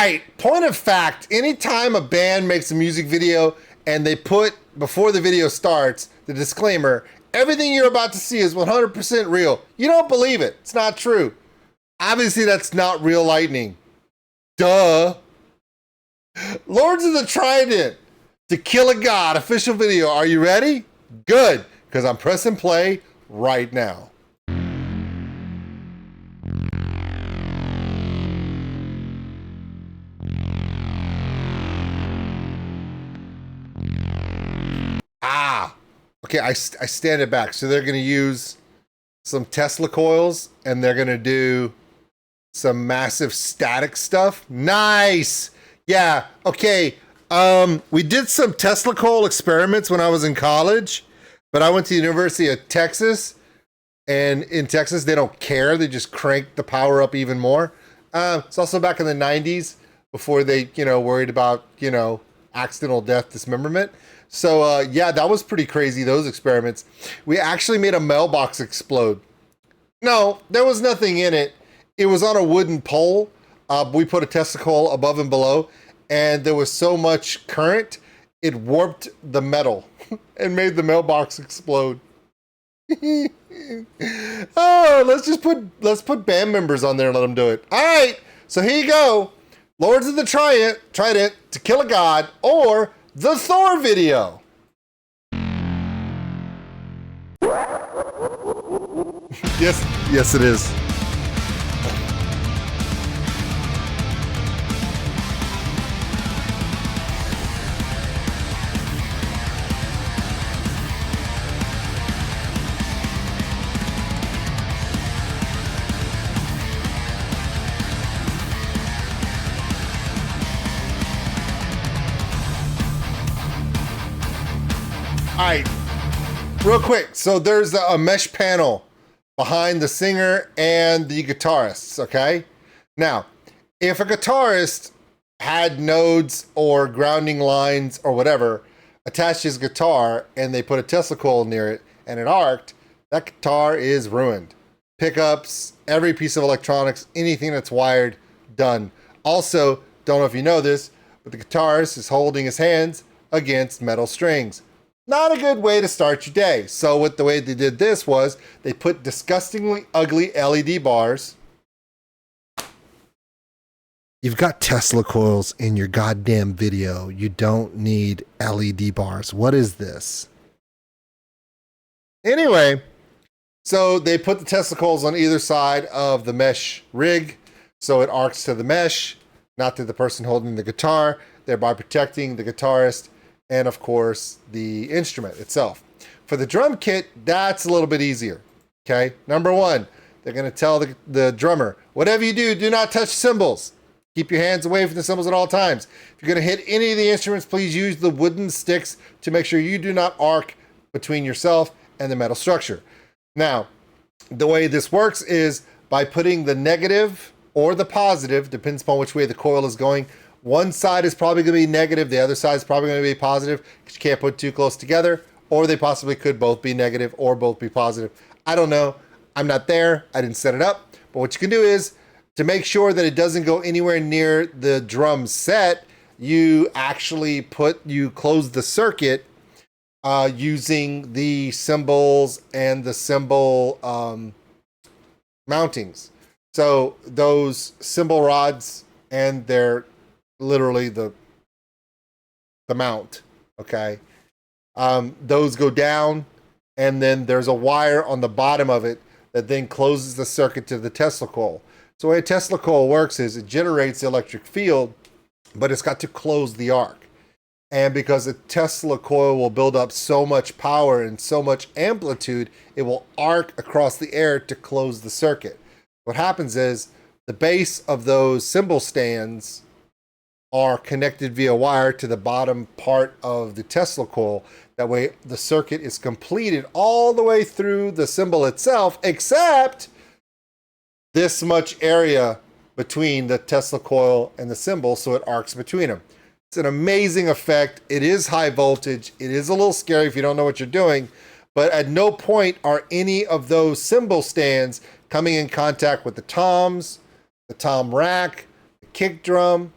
right, point of fact, anytime a band makes a music video and they put, before the video starts, the disclaimer, everything you're about to see is 100% real. You don't believe it. It's not true. Obviously, that's not real lightning. Duh. Lords of the Trident, To Kill a God, official video. Are you ready? Good, because I'm pressing play right now. Okay, I stand it back. So they're going to use some Tesla coils and they're going to do some massive static stuff. Nice. Yeah. Okay. We did some Tesla coil experiments when I was in college, but I went to the University of Texas, and in Texas, they don't care. They just crank the power up even more. It's also back in the 90s before they, worried about, accidental death, dismemberment. So yeah, that was pretty crazy, those experiments. We actually made a mailbox explode. No, there was nothing in it. It was on a wooden pole. We put a Tesla coil above and below, and there was so much current, it warped the metal and made the mailbox explode. Oh, let's put band members on there and let them do it. All right, so here you go. Lords of the Trident, To Kill a God, or the Thor video. Yes, it is. All right, real quick. So there's a mesh panel behind the singer and the guitarists, okay? Now, if a guitarist had nodes or grounding lines or whatever attached to his guitar and they put a Tesla coil near it and it arced, that guitar is ruined. Pickups, every piece of electronics, anything that's wired, done. Also, don't know if you know this, but the guitarist is holding his hands against metal strings. Not a good way to start your day. So what the way they did this was they put disgustingly ugly LED bars. You've got Tesla coils in your goddamn video. You don't need LED bars. What is this? Anyway, so they put the Tesla coils on either side of the mesh rig, so it arcs to the mesh, not to the person holding the guitar, thereby protecting the guitarist and, of course, the instrument itself. For the drum kit, that's a little bit easier, okay? Number one, they're going to tell the drummer, whatever you do, do not touch cymbals. Keep your hands away from the cymbals at all times. If you're going to hit any of the instruments, please use the wooden sticks to make sure you do not arc between yourself and the metal structure. Now, the way this works is by putting the negative or the positive, depends upon which way the coil is going. One side is probably going to be negative. The other side is probably going to be positive because you can't put too close together, or they possibly could both be negative or both be positive. I don't know. I'm not there. I didn't set it up. But what you can do is to make sure that it doesn't go anywhere near the drum set, you actually close the circuit using the cymbals and the cymbal mountings. So those cymbal rods, and they're literally the mount, okay? Those go down, and then there's a wire on the bottom of it that then closes the circuit to the Tesla coil. So the way a Tesla coil works is it generates the electric field, but it's got to close the arc. And because a Tesla coil will build up so much power and so much amplitude, it will arc across the air to close the circuit. What happens is the base of those cymbal stands are connected via wire to the bottom part of the Tesla coil. That way the circuit is completed all the way through the cymbal itself, except this much area between the Tesla coil and the cymbal, so it arcs between them. It's an amazing effect. It is high voltage. It is a little scary if you don't know what you're doing, but at no point are any of those cymbal stands coming in contact with the toms, the tom rack, the kick drum.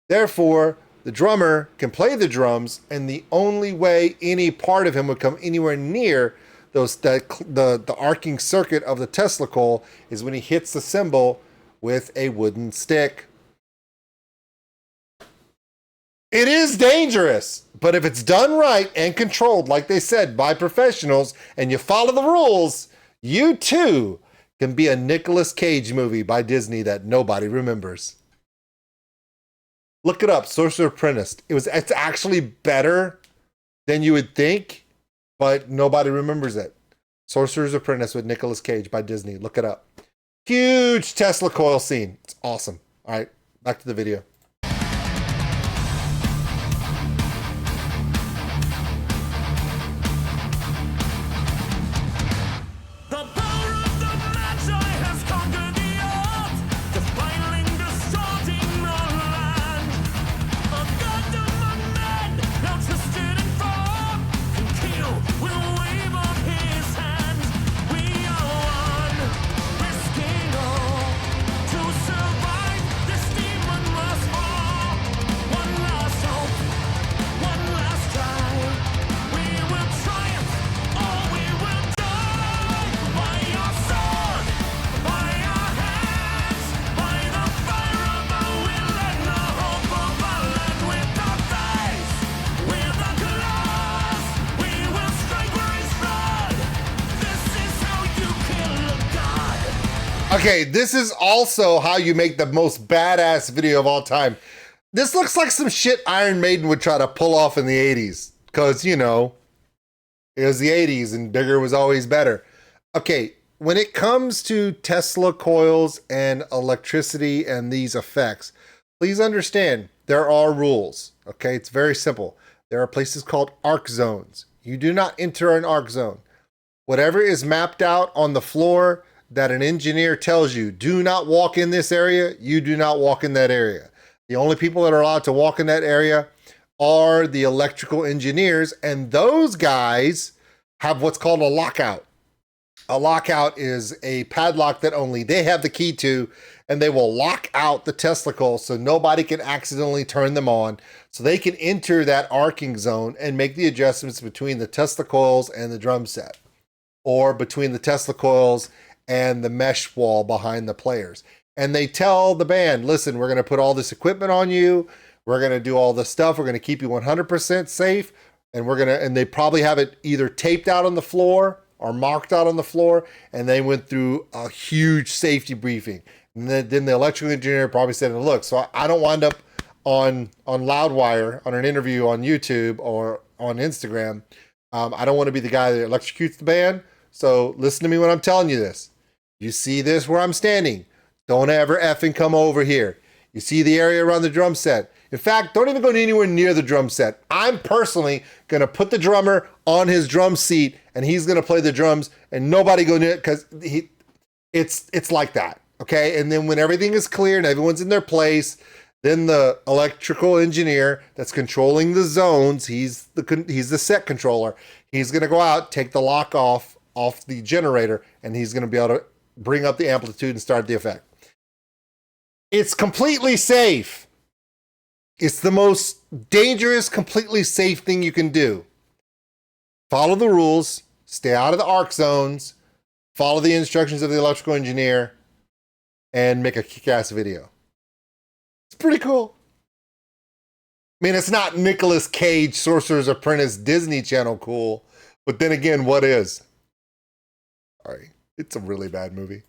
Therefore, the drummer can play the drums, and the only way any part of him would come anywhere near the arcing circuit of the Tesla coil is when he hits the cymbal with a wooden stick. It is dangerous, but if it's done right and controlled, like they said, by professionals, and you follow the rules, you too can be a Nicolas Cage movie by Disney that nobody remembers. Look it up, Sorcerer's Apprentice. It's actually better than you would think, but nobody remembers it. Sorcerer's Apprentice with Nicolas Cage by Disney. Look it up. Huge Tesla coil scene. It's awesome. All right, back to the video. Okay, this is also how you make the most badass video of all time. This looks like some shit Iron Maiden would try to pull off in the 80s. Because, you know, it was the 80s and bigger was always better. Okay, when it comes to Tesla coils and electricity and these effects, please understand there are rules. Okay, it's very simple. There are places called arc zones. You do not enter an arc zone. Whatever is mapped out on the floor that an engineer tells you, do not walk in this area, you do not walk in that area. The only people that are allowed to walk in that area are the electrical engineers, and those guys have what's called a lockout. A lockout is a padlock that only they have the key to, and they will lock out the Tesla coils so nobody can accidentally turn them on, so they can enter that arcing zone and make the adjustments between the Tesla coils and the drum set, or between the Tesla coils and the mesh wall behind the players. And they tell the band, listen, we're gonna put all this equipment on you, we're gonna do all this stuff, we're gonna keep you 100% safe, and they probably have it either taped out on the floor or marked out on the floor, and they went through a huge safety briefing. And then the electrical engineer probably said, look, so I don't wind up on Loudwire, on an interview on YouTube or on Instagram. I don't wanna be the guy that electrocutes the band, so listen to me when I'm telling you this. You see this where I'm standing. Don't ever effing come over here. You see the area around the drum set. In fact, don't even go anywhere near the drum set. I'm personally going to put the drummer on his drum seat and he's going to play the drums and nobody go near it because it's like that. Okay. And then when everything is clear and everyone's in their place, then the electrical engineer that's controlling the zones, he's the set controller. He's going to go out, take the lock off the generator, and he's going to be able to bring up the amplitude and start the effect. It's completely safe. It's the most dangerous, completely safe thing you can do. Follow the rules, stay out of the arc zones, follow the instructions of the electrical engineer, and make a kick-ass video. It's pretty cool. I mean, it's not Nicolas Cage, Sorcerer's Apprentice, Disney Channel cool, but then again, what is? Sorry, it's a really bad movie.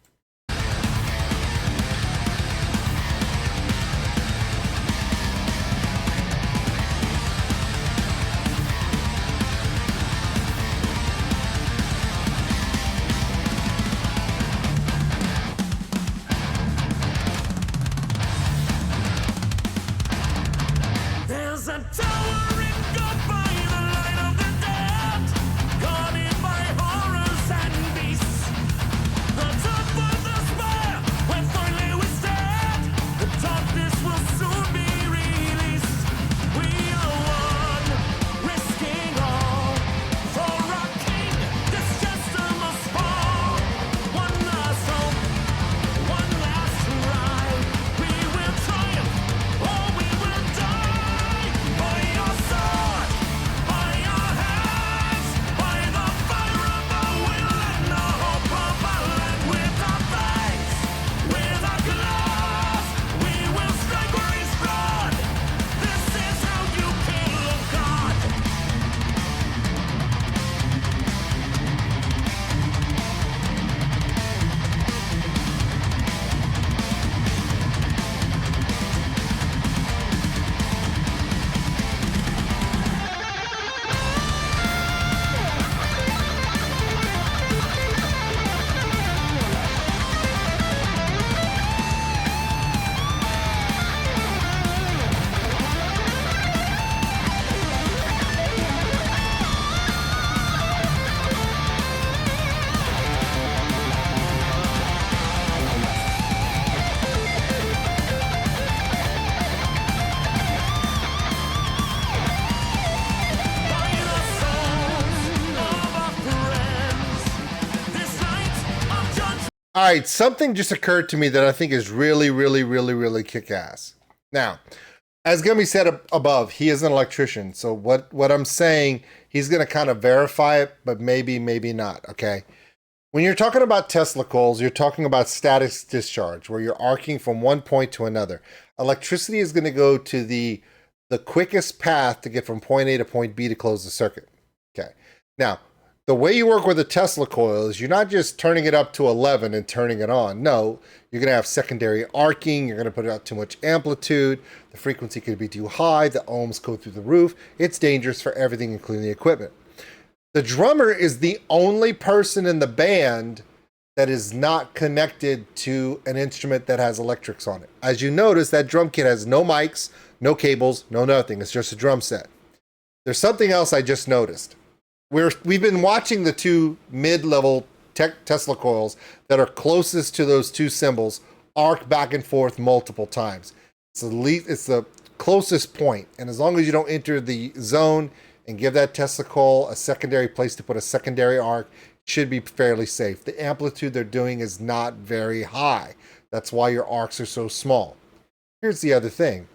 There's a towering God by the light of the dead, guarded by horrors and beasts. The top All right, something just occurred to me that I think is really kick-ass. Now, as Gummy said above, he is an electrician. So what I'm saying, he's going to kind of verify it, but maybe not, okay? When you're talking about Tesla coils, you're talking about static discharge, where you're arcing from one point to another. Electricity is going to go to the quickest path to get from point A to point B to close the circuit. Okay. Now, the way you work with a Tesla coil is you're not just turning it up to 11 and turning it on. No, you're going to have secondary arcing. You're going to put out too much amplitude. The frequency could be too high. The ohms go through the roof. It's dangerous for everything, including the equipment. The drummer is the only person in the band that is not connected to an instrument that has electrics on it. As you notice, that drum kit has no mics, no cables, no nothing. It's just a drum set. There's something else I just noticed. We've been watching the two mid-level Tesla coils that are closest to those two symbols arc back and forth multiple times. It's the closest point, and as long as you don't enter the zone and give that Tesla coil a secondary place to put a secondary arc, it should be fairly safe. The amplitude they're doing is not very high. That's why your arcs are so small. Here's the other thing.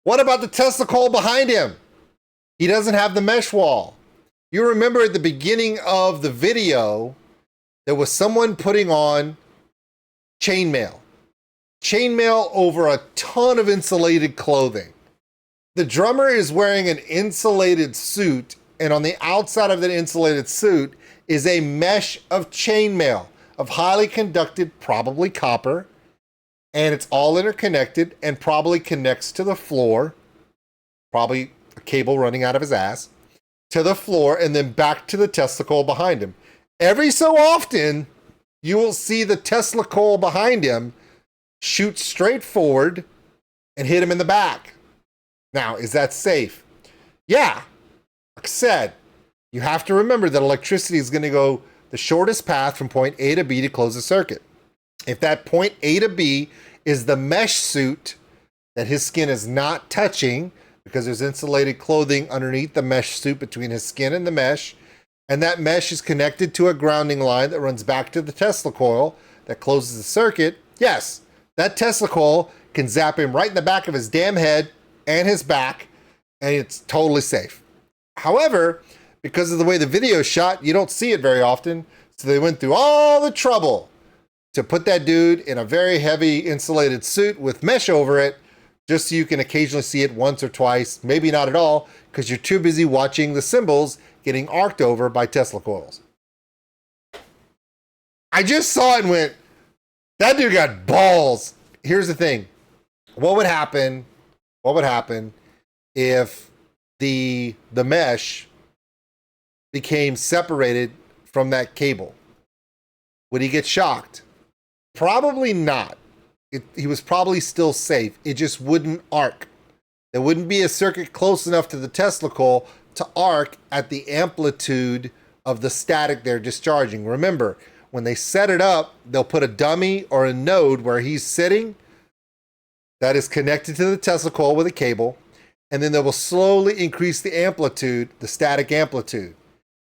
What about the Tesla coil behind him? He doesn't have the mesh wall. You remember at the beginning of the video, there was someone putting on chainmail. Chainmail over a ton of insulated clothing. The drummer is wearing an insulated suit, and on the outside of that insulated suit is a mesh of chainmail, of highly conducted, probably copper, and it's all interconnected and probably connects to the floor, probably a cable running out of his ass, to the floor, and then back to the Tesla coil behind him. Every so often, you will see the Tesla coil behind him shoot straight forward and hit him in the back. Now, is that safe? Yeah. Like I said, you have to remember that electricity is going to go the shortest path from point A to B to close the circuit. If that point A to B is the mesh suit that his skin is not touching, because there's insulated clothing underneath the mesh suit between his skin and the mesh, and that mesh is connected to a grounding line that runs back to the Tesla coil that closes the circuit, yes, that Tesla coil can zap him right in the back of his damn head and his back, and it's totally safe. However, because of the way the video is shot, you don't see it very often, so they went through all the trouble to put that dude in a very heavy insulated suit with mesh over it, just so you can occasionally see it once or twice, maybe not at all, because you're too busy watching the symbols getting arced over by Tesla coils. I just saw it and went, that dude got balls. Here's the thing. What would happen if the mesh became separated from that cable? Would he get shocked? Probably not. He was probably still safe. It just wouldn't arc. There wouldn't be a circuit close enough to the Tesla coil to arc at the amplitude of the static they're discharging. Remember, when they set it up, they'll put a dummy or a node where he's sitting that is connected to the Tesla coil with a cable, and then they will slowly increase the amplitude, the static amplitude.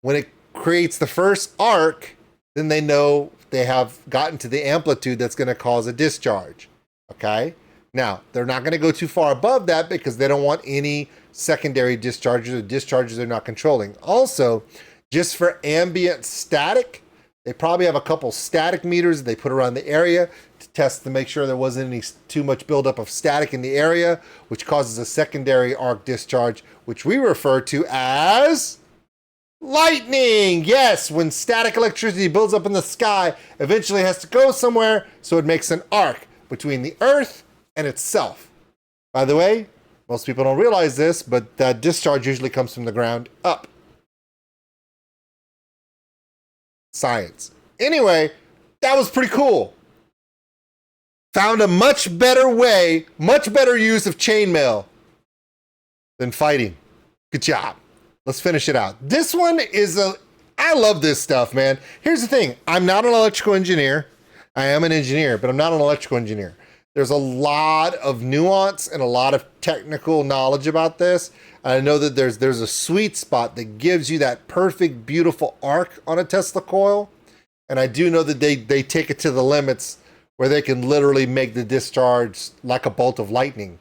When it creates the first arc, then they know they have gotten to the amplitude that's going to cause a discharge. Okay? Now, they're not going to go too far above that because they don't want any secondary discharges or discharges they're not controlling. Also, just for ambient static, they probably have a couple static meters that they put around the area to test to make sure there wasn't any too much buildup of static in the area, which causes a secondary arc discharge, which we refer to as lightning. Yes, when static electricity builds up in the sky, eventually it has to go somewhere, so it makes an arc between the Earth and itself. By the way, most people don't realize this, but that discharge usually comes from the ground up. Science. Anyway, that was pretty cool. Found a much better way, much better use of chainmail than fighting. Good job. Let's finish it out. This one is I love this stuff, man. Here's the thing. I'm not an electrical engineer. I am an engineer, but I'm not an electrical engineer. There's a lot of nuance and a lot of technical knowledge about this. I know that there's a sweet spot that gives you that perfect, beautiful arc on a Tesla coil. And I do know that they take it to the limits where they can literally make the discharge like a bolt of lightning.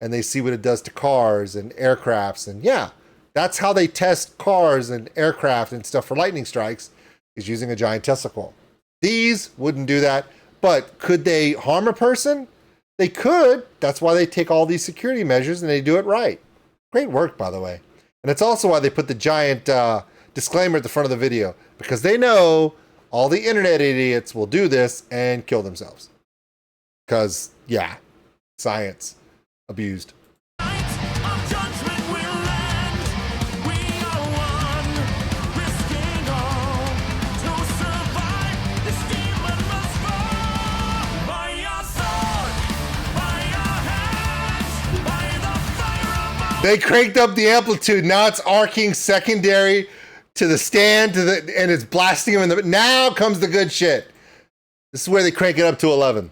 And they see what it does to cars and aircrafts. And yeah, that's how they test cars and aircraft and stuff for lightning strikes, is using a giant testicle. These wouldn't do that, but could they harm a person? They could. That's why they take all these security measures and they do it right. Great work, by the way. And it's also why they put the giant disclaimer at the front of the video, because they know all the internet idiots will do this and kill themselves. Because, yeah, science abused. They cranked up the amplitude. Now it's arcing secondary to the stand, and it's blasting him in the. Now comes the good shit. This is where they crank it up to 11.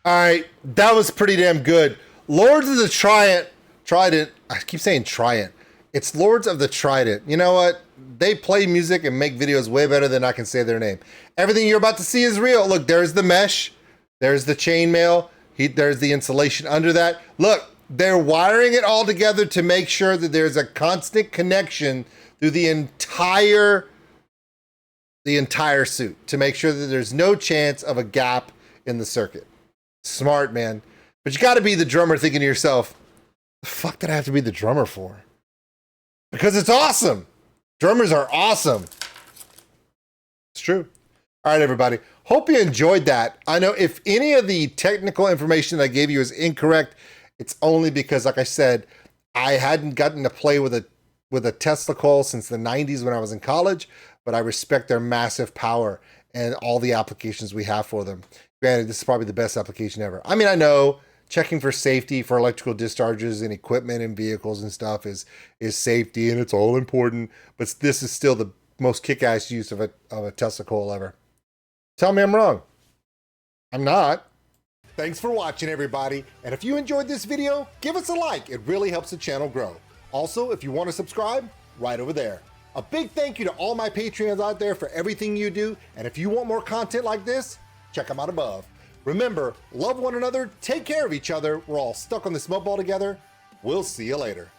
All right, that was pretty damn good. Lords of the Trident. I keep saying Trident. It's Lords of the Trident. You know what? They play music and make videos way better than I can say their name. Everything you're about to see is real. Look, there's the mesh. There's the chainmail. There's the insulation under that. Look, they're wiring it all together to make sure that there's a constant connection through the entire suit, to make sure that there's no chance of a gap in the circuit. Smart, man. But you got to be the drummer thinking to yourself, the fuck did I have to be the drummer for? Because it's awesome. Drummers are awesome. It's true. All right, everybody. Hope you enjoyed that. I know if any of the technical information I gave you is incorrect, it's only because, like I said, I hadn't gotten to play with a Tesla coil since the 90s when I was in college, but I respect their massive power and all the applications we have for them. Granted, this is probably the best application ever. I mean, I know checking for safety for electrical discharges and equipment and vehicles and stuff is safety, and it's all important, but this is still the most kick-ass use of a Tesla coil ever. Tell me I'm wrong. I'm not. Thanks for watching, everybody. And if you enjoyed this video, give us a like. It really helps the channel grow. Also, if you want to subscribe, right over there. A big thank you to all my Patreons out there for everything you do. And if you want more content like this, check them out above. Remember, love one another, take care of each other. We're all stuck on this smoke ball together. We'll see you later.